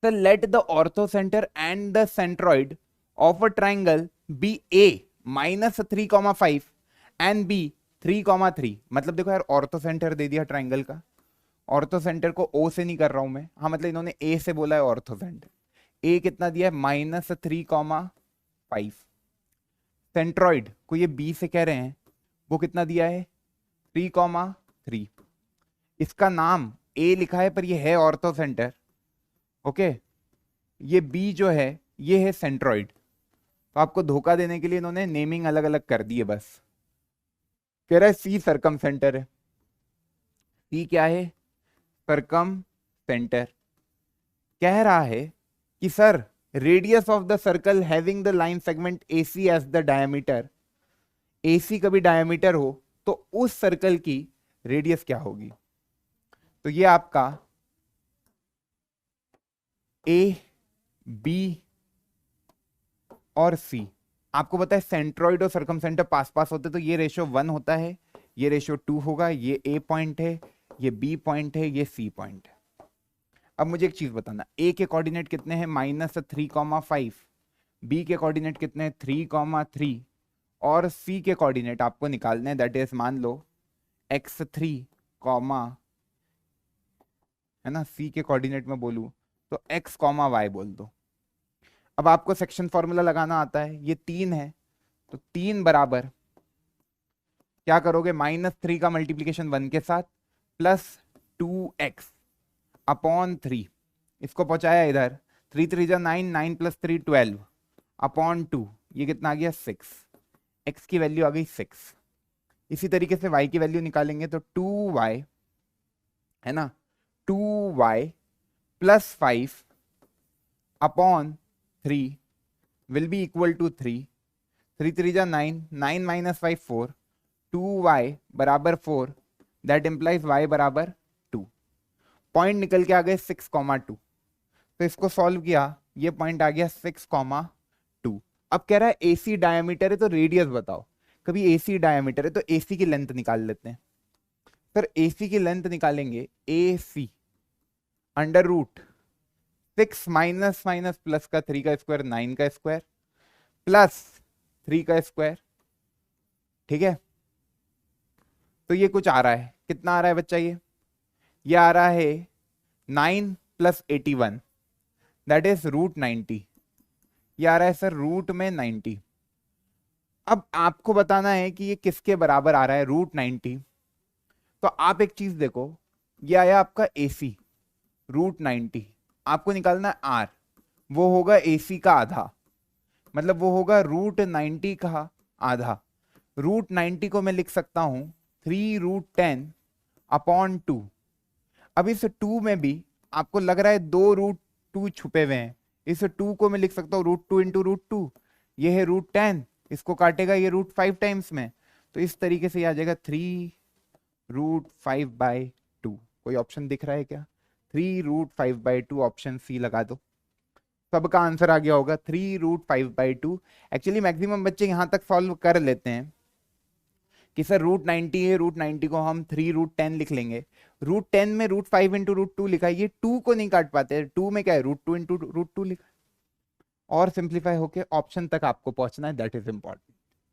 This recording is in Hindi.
So let the orthocenter and the centroid of a triangle be A -3,5 and B 3,3। मतलब देखो यार, ऑर्थोसेंटर दे दिया ट्राइंगल का, ऑर्थोसेंटर को O से नहीं कर रहा हूं मैं, हाँ मतलब इन्होंने A से बोला है ऑर्थोसेंटर। A कितना दिया है? -3,5। सेंट्रॉइड को ये B से कह रहे हैं, वो कितना दिया है? 3,3। इसका नाम A लिखा है पर ये है ऑर्थोसेंटर। ओके, ये B जो है ये है सेंट्रॉइड। तो आपको धोखा देने के लिए इन्होंने नेमिंग अलग अलग कर दी है बस। कह रहा है C सरकम सेंटर है। C क्या है? Circumcentre. कह रहा है कि सर radius of the circle having the line segment AC as the diameter, AC का भी डायमीटर हो तो उस सर्कल की रेडियस क्या होगी? तो ये आपका A, B और C। आपको पता है सेंट्रॉइड और सर्कम सेंटर पास पास होते तो ये रेशियो 1 होता है, ये रेशियो 2 होगा, ये A पॉइंट है, ये B पॉइंट है, ये C पॉइंट है। अब मुझे एक चीज बताना, A के कोऑर्डिनेट कितने हैं? -3,5। B के कोऑर्डिनेट कितने हैं? 3,3। और C के कोऑर्डिनेट आपको निकालने हैं, दैट इज मान लो x3, है ना, C के कोऑर्डिनेट में बोलूं तो x, y बोल दो। अब आपको सेक्शन फॉर्मूला लगाना आता है, ये 3 है तो 3 बराबर क्या करोगे? -3 का मल्टीप्लीकेशन 1 के साथ प्लस 2x अपॉन 3, इसको पहुंचाया इधर, 3 3 जा 9, 9 + 3 12 अपॉन 2, ये कितना आ गया? 6। x की वैल्यू आ गई 6। इसी तरीके से y की वैल्यू निकालेंगे तो 2y, है ना, 2y + 5 upon 3 will be equal to 3। 3 3 जा 9, 9 - 5 4, 2y बराबर 4, दैट इंप्लाइज y बराबर 2। पॉइंट निकल के आ गए 6,2। तो इसको सॉल्व किया, ये पॉइंट आ गया 6,2। अब कह रहा है AC डायमीटर है तो रेडियस बताओ। कभी AC डायमीटर है तो AC की लेंथ निकाल लेते हैं। फिर AC की लेंथ निकालेंगे, AC under root 6 minus minus plus का 3 का स्क्वायर, 9 का स्क्वायर प्लस 3 का स्क्वायर। ठीक है, तो ये कुछ आ रहा है, कितना आ रहा है बच्चा? ये आ रहा है 9 + 81, दैट इज √90। ये आ रहा है सर रूट में 90। अब आपको बताना है कि ये किसके बराबर आ रहा है √90। तो आप एक चीज देखो, ये आया आपका AC √90, आपको निकालना है R, वो होगा AC का आधा, मतलब वो होगा √90 का आधा। √90 को मैं लिख सकता हूं 3√10 अपॉन 2। अब इस 2 में भी आपको लग रहा है 2√2 छुपे हुए हैं, इस 2 को मैं लिख सकता हूँ √2 × √2, ये है √10, इसको काटेगा ये √5 टाइम्स में, तो इस तरीके से ये आ जाएगा 3√5/2। कोई ऑप्शन दिख रहा है क्या? 3√5/2, ऑप्शन C लगा दो, सबका आंसर आ गया होगा 3√5/2। एक्चुअली मैक्सिमम बच्चे यहां तक सॉल्व कर लेते हैं कि सर √90 है, √90 को हम 3√10 लिख लेंगे, √10 में √5 × √2 लिखा है, ये 2 को नहीं काट पाते, 2 में क्या है √2 × √2 लिखा है। और सिंप्लीफाई होके ऑप्शन तक आपको पहुंचना है, दैट इज इंपॉर्टेंट।